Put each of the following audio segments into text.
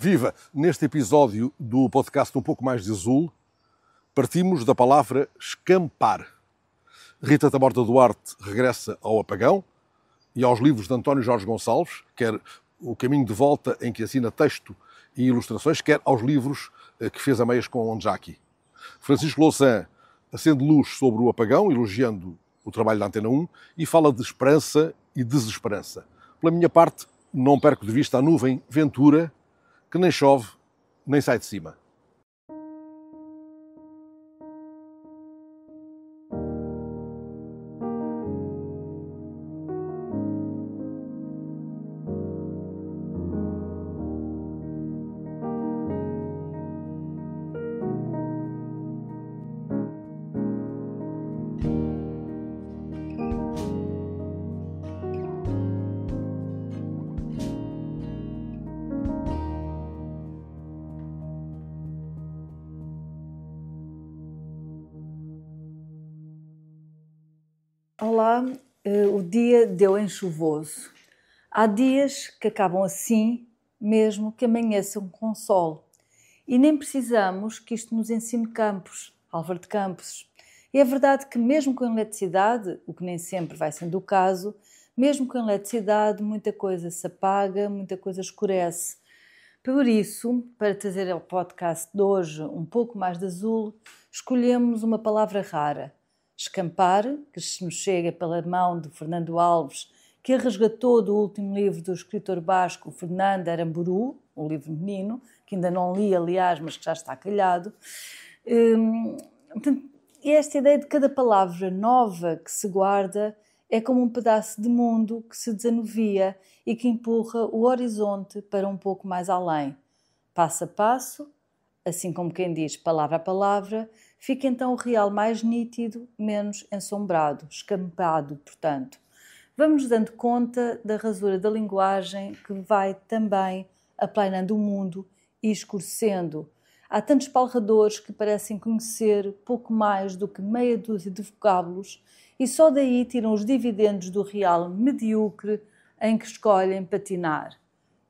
Viva! Neste episódio do podcast Um Pouco Mais de Azul, partimos da palavra escampar. Rita Taborda Duarte regressa ao Apagão e aos livros de António Jorge Gonçalves, quer O Caminho de Volta, em que assina texto e ilustrações, quer aos livros que fez a meias com Onjaki. Francisco Louçã acende luz sobre o Apagão, elogiando o trabalho da Antena 1, e fala de esperança e desesperança. Pela minha parte, não perco de vista a nuvem Ventura, que nem chove, nem sai de cima. Olá, o dia deu em chuvoso. Há dias que acabam assim, mesmo que amanheçam com sol. E nem precisamos que isto nos ensine Campos, Álvaro de Campos. E é verdade que mesmo com eletricidade, o que nem sempre vai sendo o caso, mesmo com eletricidade muita coisa se apaga, muita coisa escurece. Por isso, para trazer ao podcast de hoje um pouco mais de azul, escolhemos uma palavra rara. Escampar, que nos chega pela mão de Fernando Alves, que a resgatou do último livro do escritor basco Fernando Aramburu, um livro menino, que ainda não li, aliás, mas que já está calhado. E esta ideia de cada palavra nova que se guarda é como um pedaço de mundo que se desanuvia e que empurra o horizonte para um pouco mais além. Passo a passo, assim como quem diz palavra a palavra, fica então o real mais nítido, menos ensombrado, escampado, portanto. Vamos dando conta da rasura da linguagem que vai também aplanando o mundo e escurecendo. Há tantos palradores que parecem conhecer pouco mais do que meia dúzia de vocábulos e só daí tiram os dividendos do real medíocre em que escolhem patinar.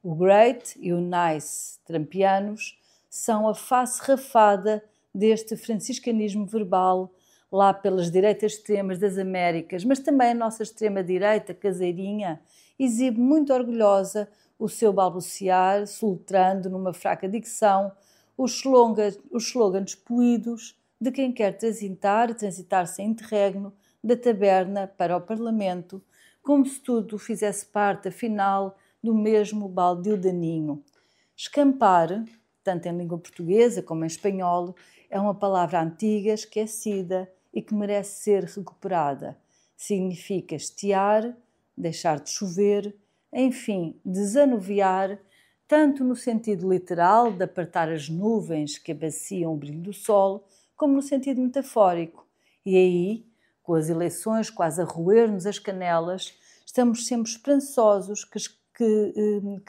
O great e o nice trampianos são a face rafada deste franciscanismo verbal lá pelas direitas extremas das Américas, mas também a nossa extrema-direita caseirinha exibe muito orgulhosa o seu balbuciar, soletrando numa fraca dicção os slogans poídos de quem quer transitar sem interregno da taberna para o Parlamento, como se tudo fizesse parte, afinal, do mesmo baldio daninho. Escampar, tanto em língua portuguesa como em espanhol, é uma palavra antiga, esquecida e que merece ser recuperada. Significa estiar, deixar de chover, enfim, desanuviar, tanto no sentido literal de apertar as nuvens que abaciam o brilho do sol, como no sentido metafórico. E aí, com as eleições quase a roer-nos as canelas, estamos sempre esperançosos que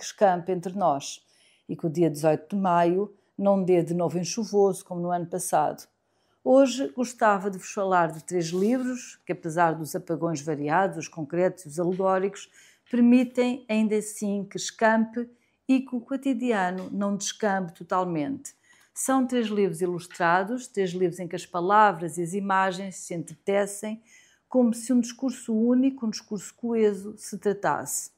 escampe entre nós e que o dia 18 de maio não dê de novo em chuvoso, como no ano passado. Hoje gostava de vos falar de 3 livros que, apesar dos apagões variados, os concretos e os alegóricos, permitem ainda assim que escampe e que o cotidiano não descampe totalmente. São 3 livros ilustrados, 3 livros em que as palavras e as imagens se entretecem como se um discurso único, um discurso coeso, se tratasse.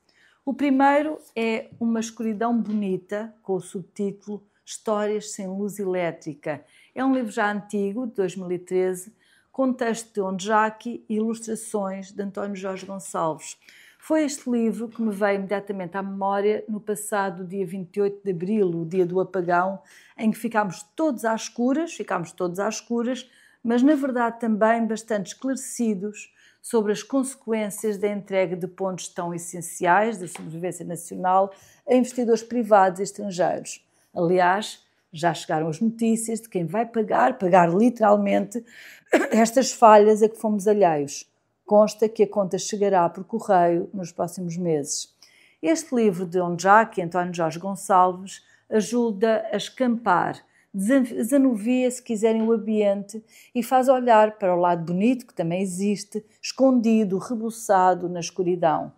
O primeiro é Uma Escuridão Bonita, com o subtítulo Histórias sem Luz Elétrica. É um livro já antigo, de 2013, com texto de Onjaki e ilustrações de António Jorge Gonçalves. Foi este livro que me veio imediatamente à memória no passado dia 28 de abril, o dia do apagão, em que ficámos todos às escuras, mas na verdade também bastante esclarecidos sobre as consequências da entrega de pontos tão essenciais da sobrevivência nacional a investidores privados e estrangeiros. Aliás, já chegaram as notícias de quem vai pagar literalmente, estas falhas a que fomos alheios. Consta que a conta chegará por correio nos próximos meses. Este livro de Onjaki, António Jorge Gonçalves, ajuda a escampar, desanuvia, se quiserem, o ambiente e faz olhar para o lado bonito, que também existe, escondido, rebuçado na escuridão.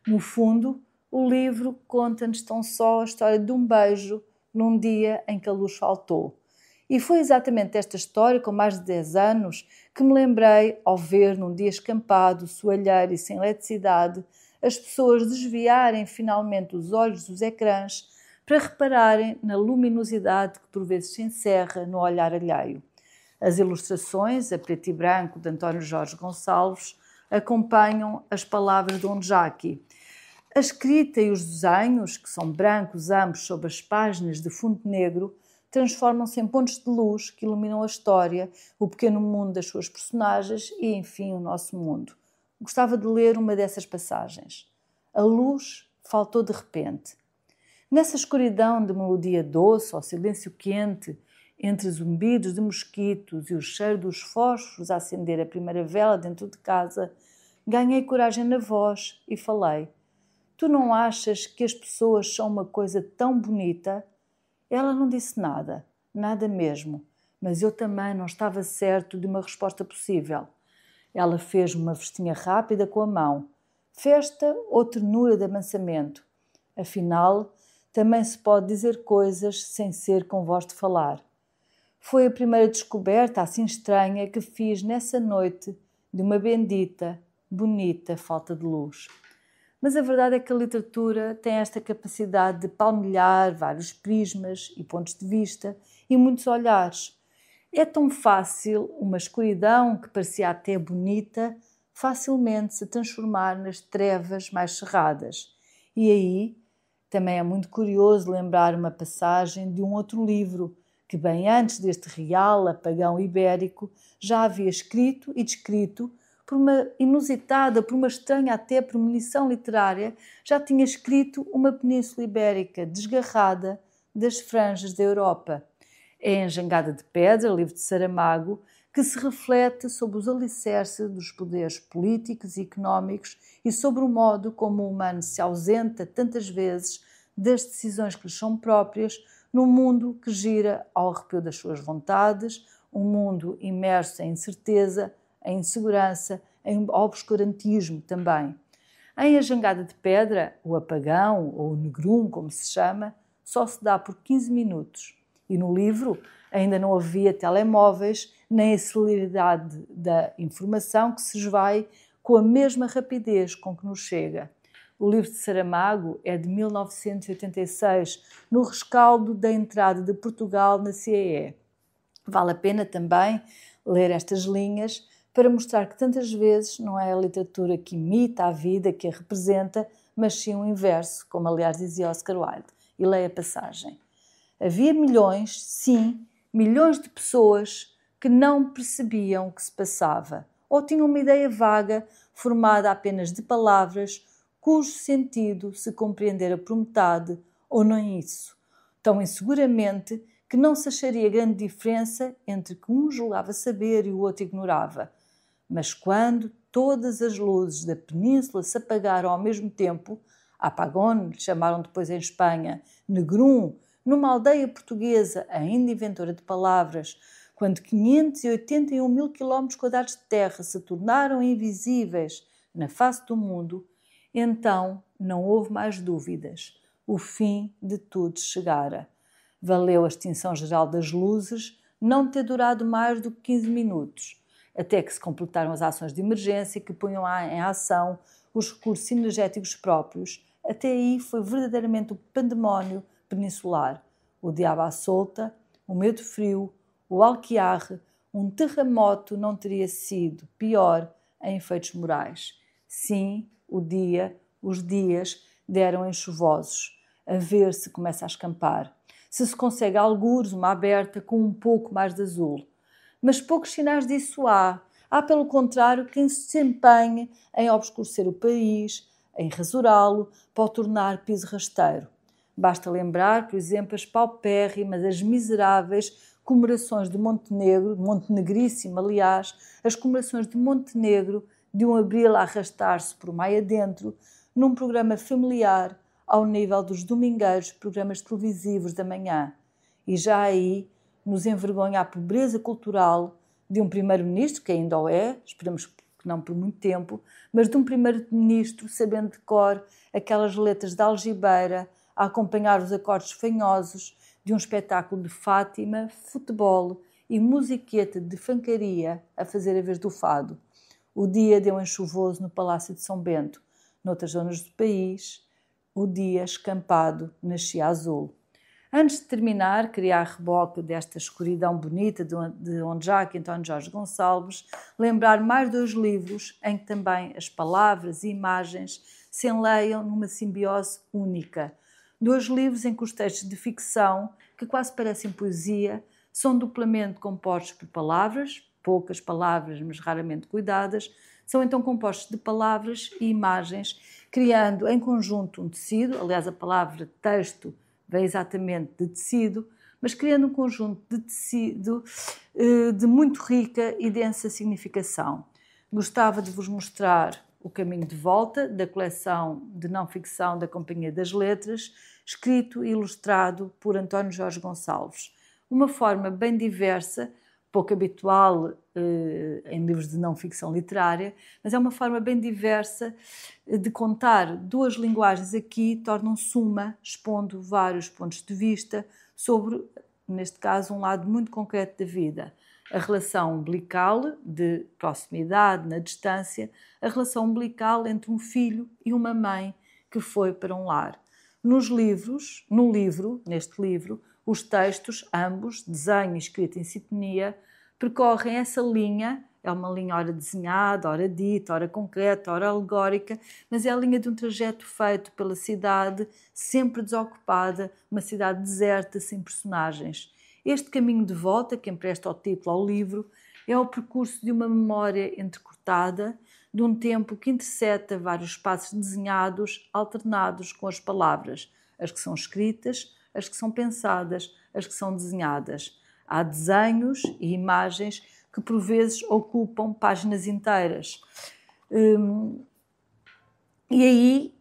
No fundo, o livro conta-nos tão só a história de um beijo num dia em que a luz faltou. E foi exatamente esta história, com mais de 10 anos, que me lembrei ao ver, num dia escampado, soalheiro e sem eletricidade, as pessoas desviarem finalmente os olhos dos ecrãs para repararem na luminosidade que por vezes se encerra no olhar alheio. As ilustrações, a preto e branco, de António Jorge Gonçalves, acompanham as palavras de Dom Jaqui. A escrita e os desenhos, que são brancos ambos sobre as páginas de fundo negro, transformam-se em pontos de luz que iluminam a história, o pequeno mundo das suas personagens e, enfim, o nosso mundo. Gostava de ler uma dessas passagens. A luz faltou de repente. Nessa escuridão de melodia doce, ao silêncio quente, entre zumbidos de mosquitos e o cheiro dos fósforos a acender a primeira vela dentro de casa, ganhei coragem na voz e falei. Tu não achas que as pessoas são uma coisa tão bonita? Ela não disse nada, nada mesmo, mas eu também não estava certo de uma resposta possível. Ela fez-me uma festinha rápida com a mão, festa ou ternura de amansamento. Afinal, também se pode dizer coisas sem ser com voz de falar. Foi a primeira descoberta assim estranha que fiz nessa noite de uma bendita, bonita falta de luz. Mas a verdade é que a literatura tem esta capacidade de palmilhar vários prismas e pontos de vista e muitos olhares. É tão fácil uma escuridão que parecia até bonita facilmente se transformar nas trevas mais cerradas. E aí também é muito curioso lembrar uma passagem de um outro livro que bem antes deste real apagão ibérico já havia escrito e descrito por uma inusitada, por uma estranha até premonição literária, já tinha escrito uma península ibérica desgarrada das franjas da Europa. É em Jangada de Pedra, livro de Saramago, que se reflete sobre os alicerces dos poderes políticos e económicos e sobre o modo como o humano se ausenta tantas vezes das decisões que lhes são próprias num mundo que gira ao arrepio das suas vontades, um mundo imerso em incerteza, em insegurança, em obscurantismo também. Em A Jangada de Pedra, o apagão, ou o negrum, como se chama, só se dá por 15 minutos. E no livro ainda não havia telemóveis, nem a celeridade da informação que se esvai com a mesma rapidez com que nos chega. O livro de Saramago é de 1986, no rescaldo da entrada de Portugal na CEE. Vale a pena também ler estas linhas para mostrar que tantas vezes não é a literatura que imita a vida, que a representa, mas sim o inverso, como aliás dizia Oscar Wilde. E leia a passagem. Havia milhões, sim, milhões de pessoas que não percebiam o que se passava, ou tinham uma ideia vaga, formada apenas de palavras, cujo sentido se compreendera por metade, ou nem isso, tão inseguramente que não se acharia grande diferença entre que um julgava saber e o outro ignorava. Mas quando todas as luzes da península se apagaram ao mesmo tempo, apagón, lhe chamaram depois em Espanha, negrum, numa aldeia portuguesa ainda inventora de palavras, quando 581 mil quilómetros quadrados de terra se tornaram invisíveis na face do mundo, então não houve mais dúvidas. O fim de tudo chegara. Valeu a extinção geral das luzes não ter durado mais do que 15 minutos, até que se completaram as ações de emergência que punham em ação os recursos energéticos próprios. Até aí foi verdadeiramente o pandemónio peninsular. O diabo à solta, o medo frio, o alquiarre, um terremoto não teria sido pior em efeitos morais. Sim, os dias deram em chuvosos, a ver se começa a escampar. Se consegue algures uma aberta com um pouco mais de azul. Mas poucos sinais disso há. Há, pelo contrário, quem se empenhe em obscurecer o país, em rasurá-lo, para o tornar piso rasteiro. Basta lembrar, por exemplo, as paupérrimas, as miseráveis comemorações de Montenegro, montenegríssimo, aliás, as comemorações de Montenegro, de um abril a arrastar-se por maio adentro, num programa familiar, ao nível dos domingueiros programas televisivos da manhã. E já aí nos envergonha a pobreza cultural de um primeiro-ministro, que ainda o é, esperamos que não por muito tempo, mas de um primeiro-ministro sabendo de cor aquelas letras de algibeira a acompanhar os acordes fanhosos de um espetáculo de Fátima, futebol e musiqueta de fancaria a fazer a vez do fado. O dia deu em chuvoso no Palácio de São Bento. Noutras zonas do país, o dia escampado nascia azul. Antes de terminar, queria a reboque desta escuridão bonita de Ondjaki e António Jorge Gonçalves, lembrar mais 2 livros em que também as palavras e imagens se enleiam numa simbiose única. 2 livros em que os textos de ficção, que quase parecem poesia, são duplamente compostos por palavras, poucas palavras, mas raramente cuidadas, são então compostos de palavras e imagens, criando em conjunto um tecido. Aliás, a palavra texto vem exatamente de tecido, mas criando um conjunto de tecido de muito rica e densa significação. Gostava de vos mostrar O Caminho de Volta, da coleção de não-ficção da Companhia das Letras, escrito e ilustrado por António Jorge Gonçalves. Uma forma bem diversa, pouco habitual em livros de não-ficção literária, mas é uma forma bem diversa de contar 2 linguagens aqui, tornam-se uma, expondo vários pontos de vista sobre, neste caso, um lado muito concreto da vida. A relação umbilical, de proximidade na distância, a relação umbilical entre um filho e uma mãe que foi para um lar. Neste livro, os textos, ambos, desenho e escrita em sintonia, percorrem essa linha, é uma linha ora desenhada, ora dita, ora concreta, ora alegórica, mas é a linha de um trajeto feito pela cidade, sempre desocupada, uma cidade deserta, sem personagens. Este caminho de volta, que empresta o título ao livro, é o percurso de uma memória entrecortada, de um tempo que interseta vários espaços desenhados, alternados com as palavras, as que são escritas, as que são pensadas, as que são desenhadas. Há desenhos e imagens que por vezes ocupam páginas inteiras. E aí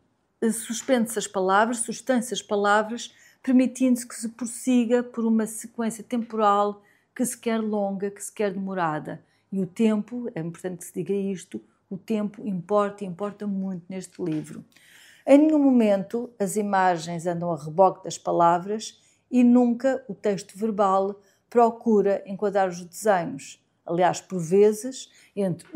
suspende-se as palavras, sustém-se as palavras, permitindo-se que se prossiga por uma sequência temporal que se quer longa, que se quer demorada. E o tempo, é importante que se diga isto, o tempo importa e importa muito neste livro. Em nenhum momento as imagens andam a reboque das palavras e nunca o texto verbal procura enquadrar os desenhos. Aliás, por vezes, entre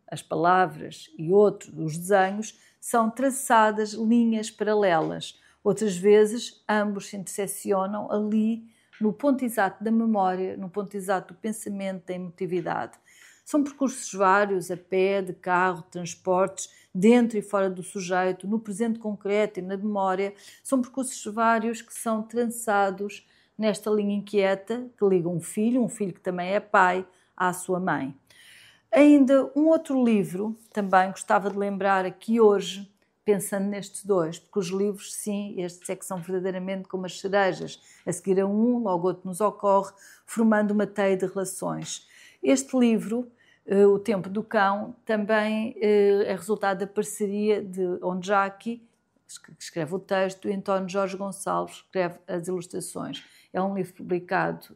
as palavras e outro, os desenhos, são traçadas linhas paralelas. Outras vezes, ambos se interseccionam ali no ponto exato da memória, no ponto exato do pensamento, da emotividade. São percursos vários, a pé, de carro, transportes, dentro e fora do sujeito, no presente concreto e na memória. São percursos vários que são trançados nesta linha inquieta que liga um filho que também é pai, à sua mãe. Ainda um outro livro, também gostava de lembrar aqui hoje, pensando nestes 2, porque os livros, sim, estes é que são verdadeiramente como as cerejas. A seguir a um, logo outro nos ocorre, formando uma teia de relações. Este livro, O Tempo do Cão, também é resultado da parceria de Ondjaki, que escreve o texto, e António Jorge Gonçalves, que escreve as ilustrações. É um livro publicado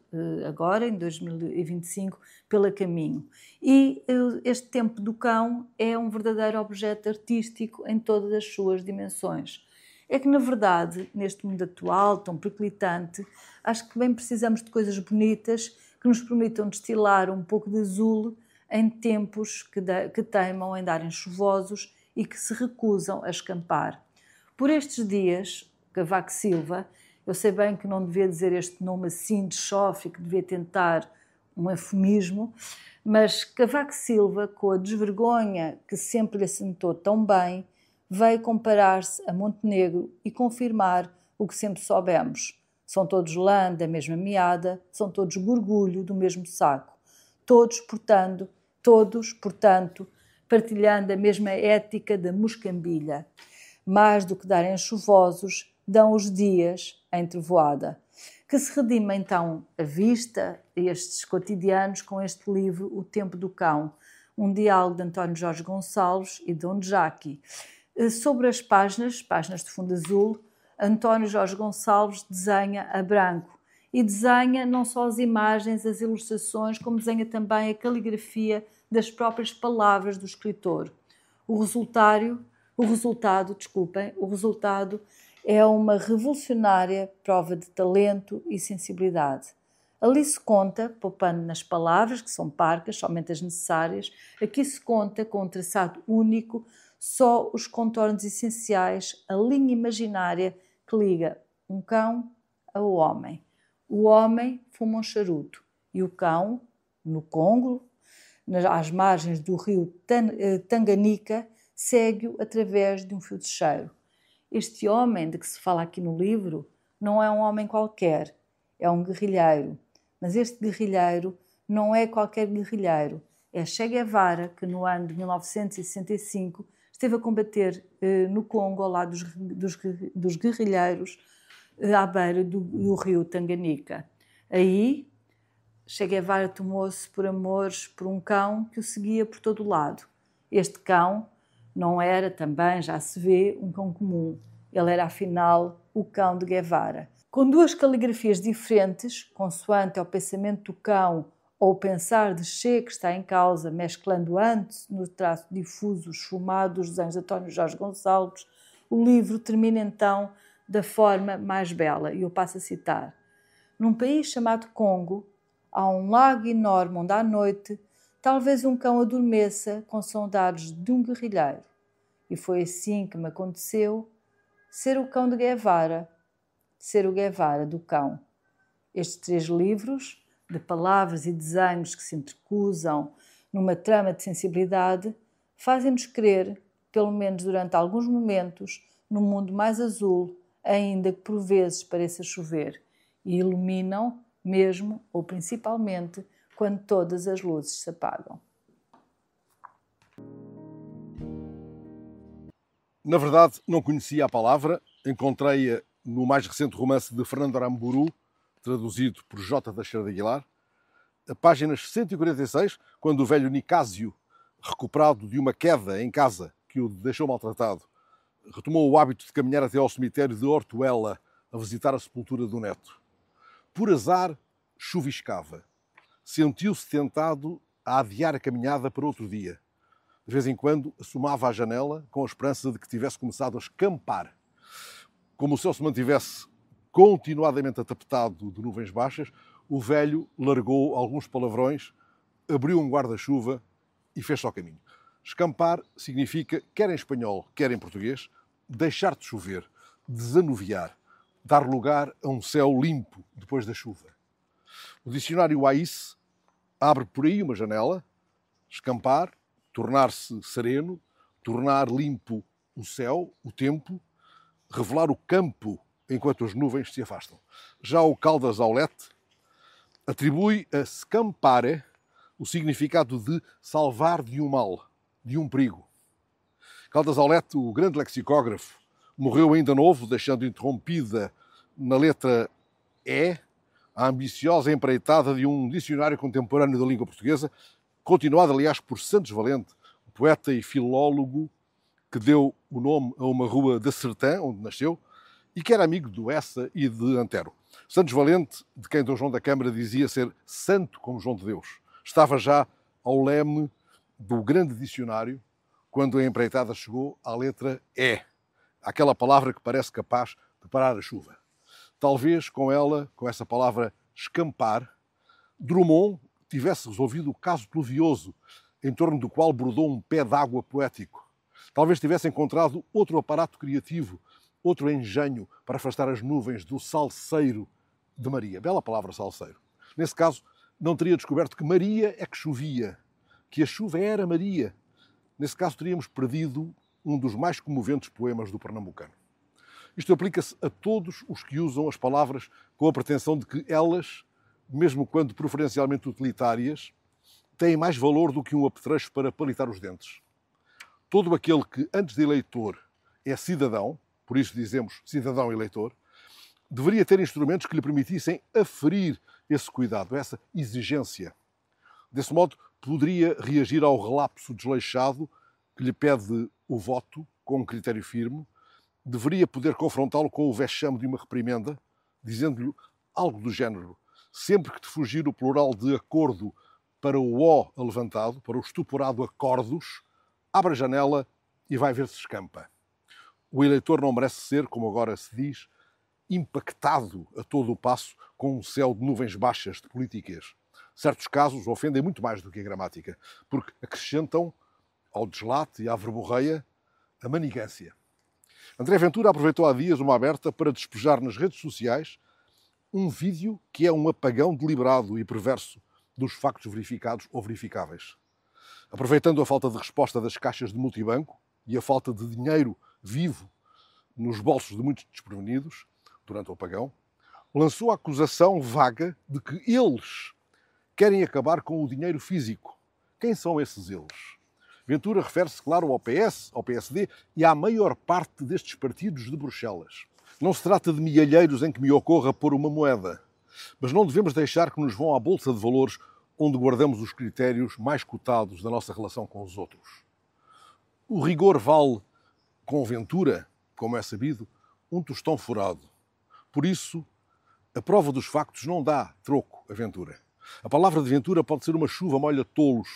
agora, em 2025, pela Caminho. E este Tempo do Cão é um verdadeiro objeto artístico em todas as suas dimensões. É que, na verdade, neste mundo atual, tão periclitante, acho que bem precisamos de coisas bonitas que nos permitam destilar um pouco de azul em tempos que teimam em darem chuvosos e que se recusam a escampar. Por estes dias, Cavaco Silva, eu sei bem que não devia dizer este nome assim de chofre, que devia tentar um eufemismo, mas Cavaco Silva, com a desvergonha que sempre lhe assentou tão bem, veio comparar-se a Montenegro e confirmar o que sempre soubemos. São todos lã da mesma meada, são todos gorgulho do mesmo saco. Todos, portanto, partilhando a mesma ética da moscambilha. Mais do que darem chuvosos, dão os dias em trovoada. Que se redima então a vista, estes cotidianos, com este livro O Tempo do Cão, um diálogo de António Jorge Gonçalves e de Ondjaki. Sobre as páginas de fundo azul, António Jorge Gonçalves desenha a branco e desenha não só as imagens, as ilustrações, como desenha também a caligrafia das próprias palavras do escritor. O resultado É uma revolucionária prova de talento e sensibilidade. Ali se conta, poupando nas palavras, que são parcas, somente as necessárias, aqui se conta com um traçado único, só os contornos essenciais, a linha imaginária que liga um cão ao homem. O homem fuma um charuto e o cão, no Congo, às margens do rio Tanganica, segue-o através de um fio de cheiro. Este homem de que se fala aqui no livro não é um homem qualquer, é um guerrilheiro. Mas este guerrilheiro não é qualquer guerrilheiro, é Che Guevara, que no ano de 1965 esteve a combater no Congo, ao lado dos guerrilheiros, à beira do rio Tanganica. Aí, Che Guevara tomou-se por amores por um cão que o seguia por todo o lado. Este cão não era também, já se vê, um cão comum. Ele era, afinal, o cão de Guevara. Com duas caligrafias diferentes, consoante ao pensamento do cão ou o pensar de Che que está em causa, mesclando antes no traço difuso esfumado dos desenhos de António Jorge Gonçalves, o livro termina então da forma mais bela, e eu passo a citar. Num país chamado Congo, há um lago enorme onde à noite talvez um cão adormeça com saudades de um guerrilheiro. E foi assim que me aconteceu ser o cão de Guevara, ser o Guevara do cão. Estes 3 livros, de palavras e desenhos que se entrecruzam numa trama de sensibilidade, fazem-nos crer, pelo menos durante alguns momentos, num mundo mais azul, ainda que por vezes pareça chover, e iluminam, mesmo ou principalmente, quando todas as luzes se apagam. Na verdade, não conhecia a palavra, encontrei-a no mais recente romance de Fernando Aramburu, traduzido por J. Teixeira de Aguilar, a páginas 146, quando o velho Nicásio, recuperado de uma queda em casa que o deixou maltratado, retomou o hábito de caminhar até ao cemitério de Ortuela a visitar a sepultura do neto. Por azar, chuviscava. Sentiu-se tentado a adiar a caminhada para outro dia. De vez em quando, assomava à janela com a esperança de que tivesse começado a escampar. Como o céu se mantivesse continuadamente atapetado de nuvens baixas, o velho largou alguns palavrões, abriu um guarda-chuva e fez-se ao caminho. Escampar significa, quer em espanhol, quer em português, deixar de chover, desanuviar, dar lugar a um céu limpo depois da chuva. O dicionário AICE abre por aí uma janela, escampar, tornar-se sereno, tornar limpo o céu, o tempo, revelar o campo enquanto as nuvens se afastam. Já o Caldas Aulete atribui a scampare o significado de salvar de um mal, de um perigo. Caldas Aulete, o grande lexicógrafo, morreu ainda novo, deixando interrompida na letra E a ambiciosa empreitada de um dicionário contemporâneo da língua portuguesa, continuado, aliás, por Santos Valente, o poeta e filólogo que deu o nome a uma rua de Sertã, onde nasceu, e que era amigo do Essa e de Antero. Santos Valente, de quem Dom João da Câmara dizia ser santo como João de Deus, estava já ao leme do grande dicionário quando a empreitada chegou à letra E, aquela palavra que parece capaz de parar a chuva. Talvez com ela, com essa palavra escampar, Drummond tivesse resolvido o caso pluvioso em torno do qual brodou um pé d'água poético. Talvez tivesse encontrado outro aparato criativo, outro engenho para afastar as nuvens do salseiro de Maria. Bela palavra, salseiro. Nesse caso, não teria descoberto que Maria é que chovia, que a chuva era Maria. Nesse caso, teríamos perdido um dos mais comoventes poemas do pernambucano. Isto aplica-se a todos os que usam as palavras com a pretensão de que elas, mesmo quando preferencialmente utilitárias, têm mais valor do que um apetrecho para palitar os dentes. Todo aquele que, antes de eleitor, é cidadão, por isso dizemos cidadão eleitor, deveria ter instrumentos que lhe permitissem aferir esse cuidado, essa exigência. Desse modo, poderia reagir ao relapso desleixado que lhe pede o voto com um critério firme, deveria poder confrontá-lo com o vexame de uma reprimenda, dizendo-lhe algo do género: sempre que te fugir o plural de acordo para o O alevantado, para o estuporado acordos, abre a janela e vai ver se escampa. O eleitor não merece ser, como agora se diz, impactado a todo o passo com um céu de nuvens baixas de politiquês. Certos casos ofendem muito mais do que a gramática, porque acrescentam ao deslate e à verborreia a manigância. André Ventura aproveitou há dias uma aberta para despejar nas redes sociais um vídeo que é um apagão deliberado e perverso dos factos verificados ou verificáveis. Aproveitando a falta de resposta das caixas de multibanco e a falta de dinheiro vivo nos bolsos de muitos desprevenidos durante o apagão, lançou a acusação vaga de que eles querem acabar com o dinheiro físico. Quem são esses eles? Ventura refere-se, claro, ao PS, ao PSD e à maior parte destes partidos de Bruxelas. Não se trata de milhalheiros em que me ocorra pôr uma moeda, mas não devemos deixar que nos vão à bolsa de valores onde guardamos os critérios mais cotados da nossa relação com os outros. O rigor vale, com Ventura, como é sabido, um tostão furado. Por isso, a prova dos factos não dá troco a Ventura. A palavra de Ventura pode ser uma chuva molha tolos,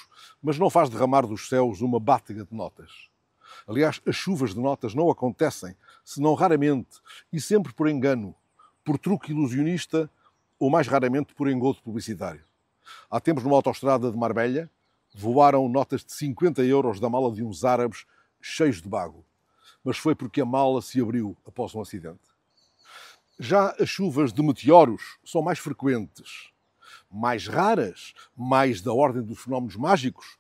mas não faz derramar dos céus uma bátega de notas. Aliás, as chuvas de notas não acontecem, senão raramente, e sempre por engano, por truque ilusionista ou mais raramente por engodo publicitário. Há tempos, numa autoestrada de Marbella, voaram notas de 50 euros da mala de uns árabes cheios de bago. Mas foi porque a mala se abriu após um acidente. Já as chuvas de meteoros são mais frequentes, mais raras, mais da ordem dos fenómenos mágicos.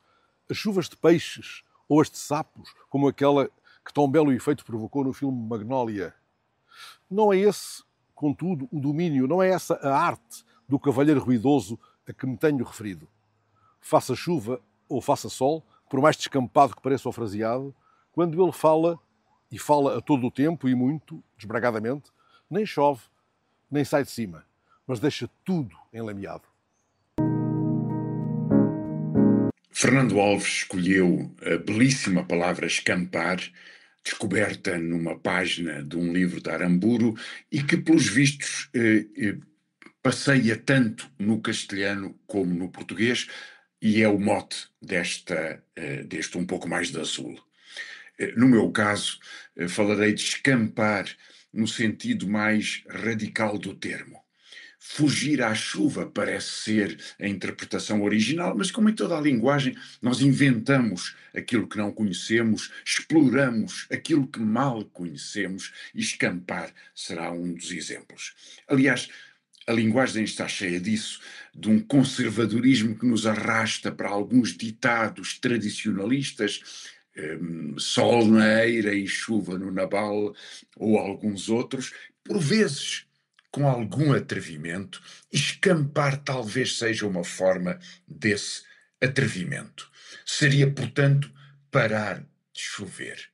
As chuvas de peixes ou as de sapos, como aquela que tão belo efeito provocou no filme Magnolia. Não é esse, contudo, o domínio, não é essa a arte do cavalheiro ruidoso a que me tenho referido. Faça chuva ou faça sol, por mais descampado que pareça o fraseado, quando ele fala, e fala a todo o tempo e muito, desbragadamente, nem chove, nem sai de cima, mas deixa tudo enlameado. Fernando Alves escolheu a belíssima palavra escampar, descoberta numa página de um livro de Aramburu e que, pelos vistos, passeia tanto no castelhano como no português e é o mote deste um pouco mais de azul. No meu caso, falarei de escampar no sentido mais radical do termo. Fugir à chuva parece ser a interpretação original, mas como em toda a linguagem, nós inventamos aquilo que não conhecemos, exploramos aquilo que mal conhecemos e escampar será um dos exemplos. Aliás, a linguagem está cheia disso, de um conservadorismo que nos arrasta para alguns ditados tradicionalistas, sol na eira e chuva no nabal, ou alguns outros, por vezes com algum atrevimento. Escampar talvez seja uma forma desse atrevimento. Seria, portanto, parar de chover.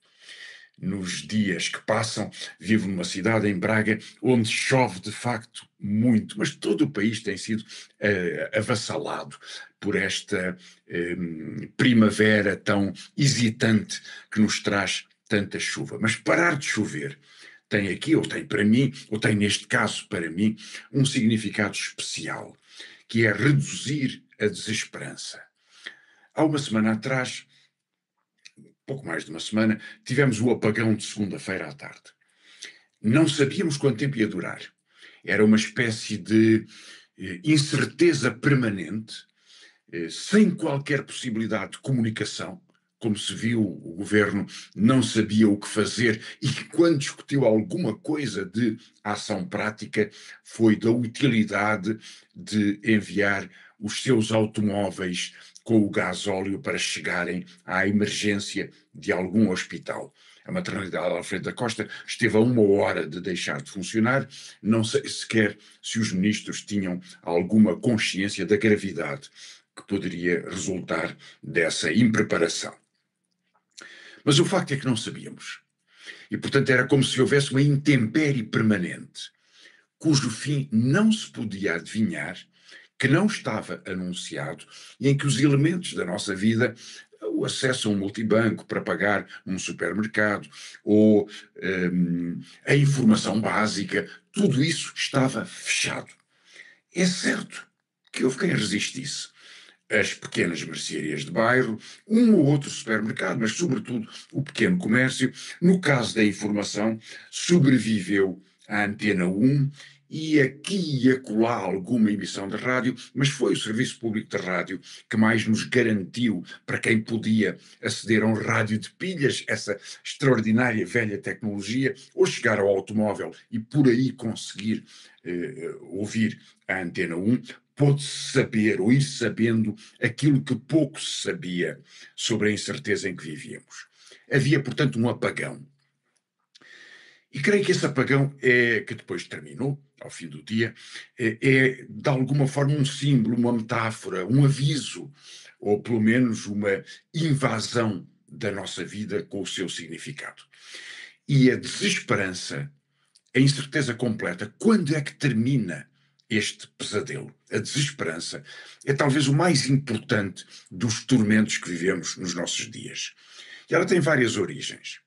Nos dias que passam, vivo numa cidade, em Braga, onde chove de facto muito, mas todo o país tem sido avassalado por esta primavera tão hesitante que nos traz tanta chuva. Mas parar de chover tem aqui, ou tem para mim, ou tem neste caso para mim, um significado especial, que é reduzir a desesperança. Há uma semana atrás, pouco mais de uma semana, tivemos o apagão de segunda-feira à tarde. Não sabíamos quanto tempo ia durar. Era uma espécie de incerteza permanente, sem qualquer possibilidade de comunicação. Como se viu, o governo não sabia o que fazer e quando discutiu alguma coisa de ação prática, foi da utilidade de enviar os seus automóveis com o gasóleo para chegarem à emergência de algum hospital. A maternidade Alfredo da Costa esteve a 1 hora de deixar de funcionar. Não sei sequer se os ministros tinham alguma consciência da gravidade que poderia resultar dessa impreparação. Mas o facto é que não sabíamos. E, portanto, era como se houvesse uma intempérie permanente, cujo fim não se podia adivinhar, que não estava anunciado e em que os elementos da nossa vida, o acesso a um multibanco para pagar um supermercado ou a informação básica, tudo isso estava fechado. É certo que houve quem resistisse. as pequenas mercearias de bairro, um ou outro supermercado, mas sobretudo o pequeno comércio. No caso da informação, sobreviveu a Antena 1 e aqui e acolá alguma emissão de rádio, mas foi o Serviço Público de Rádio que mais nos garantiu, para quem podia aceder a um rádio de pilhas, essa extraordinária velha tecnologia, ou chegar ao automóvel e por aí conseguir ouvir a Antena 1, pôde saber ou ir sabendo aquilo que pouco se sabia sobre a incerteza em que vivíamos. Havia, portanto, um apagão. E creio que esse apagão, que depois terminou, ao fim do dia, é de alguma forma um símbolo, uma metáfora, um aviso, ou pelo menos uma invasão da nossa vida com o seu significado. E a desesperança, a incerteza completa, quando é que termina este pesadelo? A desesperança é talvez o mais importante dos tormentos que vivemos nos nossos dias. E ela tem várias origens.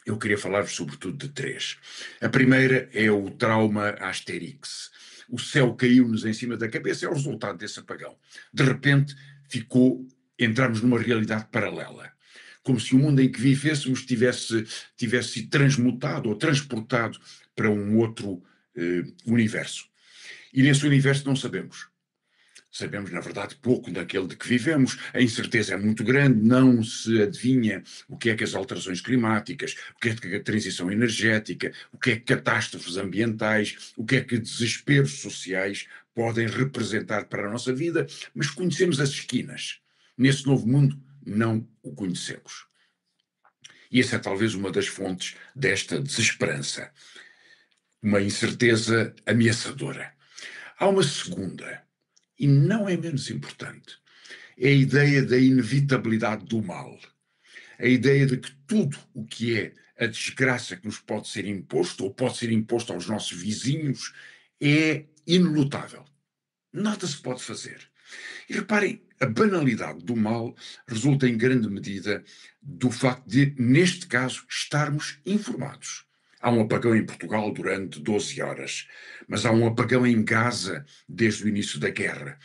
Eu queria falar-vos sobretudo de 3. A primeira é o trauma Asterix. O céu caiu-nos em cima da cabeça, é o resultado desse apagão. De repente, entramos numa realidade paralela. Como se o mundo em que vivêssemos tivesse sido transmutado ou transportado para um outro universo. E nesse universo não sabemos. Sabemos, na verdade, pouco daquele de que vivemos. A incerteza é muito grande, não se adivinha o que é que as alterações climáticas, o que é que a transição energética, o que é que catástrofes ambientais, o que é que desesperos sociais podem representar para a nossa vida, mas conhecemos as esquinas. Nesse novo mundo, não o conhecemos. E essa é talvez uma das fontes desta desesperança. Uma incerteza ameaçadora. Há uma segunda, e não é menos importante, é a ideia da inevitabilidade do mal. A ideia de que tudo o que é a desgraça que nos pode ser imposto, ou pode ser imposto aos nossos vizinhos, é inelutável. Nada se pode fazer. E reparem, a banalidade do mal resulta em grande medida do facto de, neste caso, estarmos informados. Há um apagão em Portugal durante 12 horas, mas há um apagão em Gaza desde o início da guerra.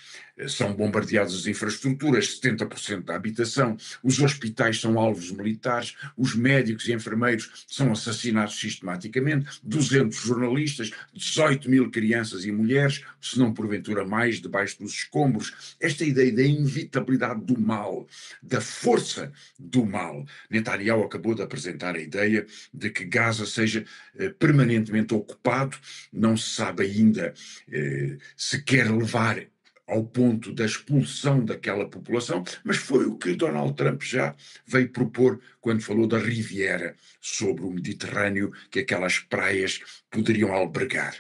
São bombardeadas as infraestruturas, 70% da habitação, os hospitais são alvos militares, os médicos e enfermeiros são assassinados sistematicamente, 200 jornalistas, 18 mil crianças e mulheres, se não porventura mais, debaixo dos escombros. Esta ideia da inevitabilidade do mal, da força do mal. Netanyahu acabou de apresentar a ideia de que Gaza seja permanentemente ocupado, não se sabe ainda se quer levar ao ponto da expulsão daquela população, mas foi o que Donald Trump já veio propor quando falou da Riviera sobre o Mediterrâneo, que aquelas praias poderiam albergar.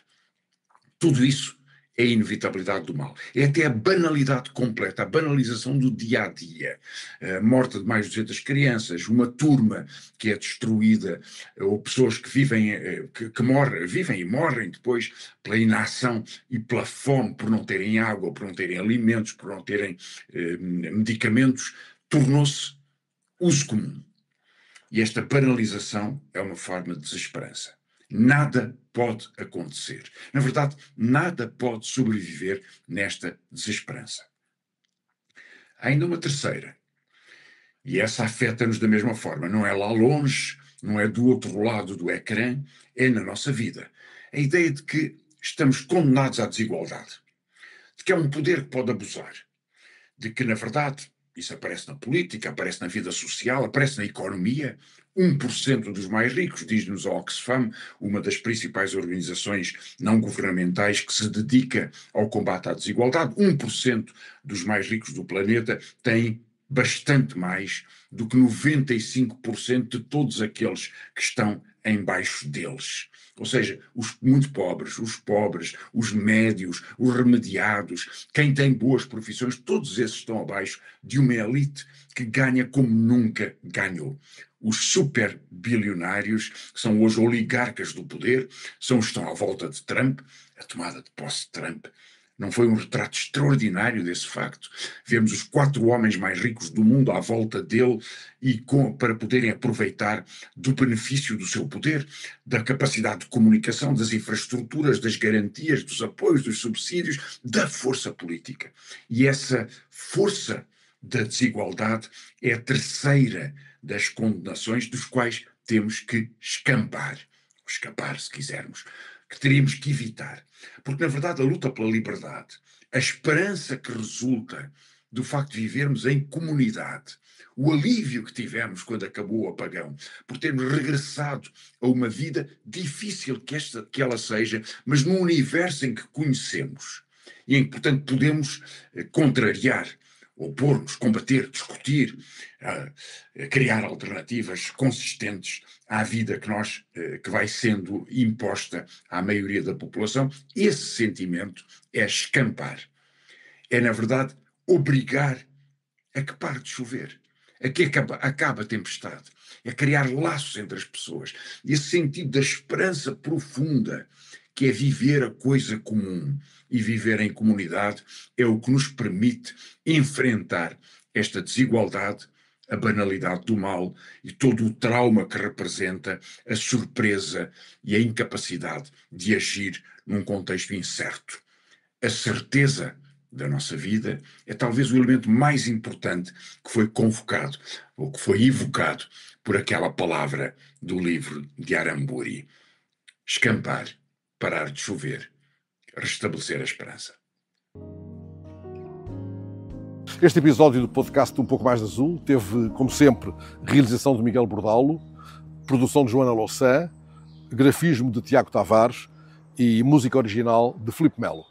Tudo isso é a inevitabilidade do mal. É até a banalidade completa, a banalização do dia-a-dia. A morte de mais de 200 crianças, uma turma que é destruída, ou pessoas que vivem, vivem e morrem depois pela inação e pela fome, por não terem água, por não terem alimentos, por não terem medicamentos, tornou-se uso comum. E esta banalização é uma forma de desesperança. Nada pode acontecer. Na verdade, nada pode sobreviver nesta desesperança. Há ainda uma terceira, e essa afeta-nos da mesma forma. Não é lá longe, não é do outro lado do ecrã, é na nossa vida. A ideia de que estamos condenados à desigualdade, de que é um poder que pode abusar, de que, na verdade, isso aparece na política, aparece na vida social, aparece na economia. 1% dos mais ricos, diz-nos a Oxfam, uma das principais organizações não governamentais que se dedica ao combate à desigualdade. 1% dos mais ricos do planeta tem bastante mais do que 95% de todos aqueles que estão embaixo deles. Ou seja, os muito pobres, os médios, os remediados, quem tem boas profissões, todos esses estão abaixo de uma elite que ganha como nunca ganhou. Os super bilionários, que são hoje oligarcas do poder, são os que estão à volta de Trump. A tomada de posse de Trump Não foi um retrato extraordinário desse facto? Vemos os 4 homens mais ricos do mundo à volta dele para poderem aproveitar do benefício do seu poder, da capacidade de comunicação, das infraestruturas, das garantias, dos apoios, dos subsídios, da força política. E essa força da desigualdade é a terceira das condenações dos quais temos que escapar, se quisermos, que teríamos que evitar. Porque, na verdade, a luta pela liberdade, a esperança que resulta do facto de vivermos em comunidade, o alívio que tivemos quando acabou o apagão, por termos regressado a uma vida difícil que ela seja, mas num universo em que conhecemos e em que, portanto, podemos contrariar, opor-nos, combater, discutir, criar alternativas consistentes à vida que vai sendo imposta à maioria da população. Esse sentimento é escampar. É, na verdade, obrigar a que pare de chover, a que acabe a tempestade, é criar laços entre as pessoas. Esse sentido da esperança profunda, que é viver a coisa comum e viver em comunidade, é o que nos permite enfrentar esta desigualdade, a banalidade do mal e todo o trauma que representa a surpresa e a incapacidade de agir num contexto incerto. A certeza da nossa vida é talvez o elemento mais importante que foi convocado, ou que foi evocado por aquela palavra do livro de Aramburu. Escampar, parar de chover, restabelecer a esperança. Este episódio do podcast Um Pouco Mais de Azul teve, como sempre, realização de Miguel Bordalo, produção de Joana Louçã, grafismo de Tiago Tavares e música original de Filipe Melo.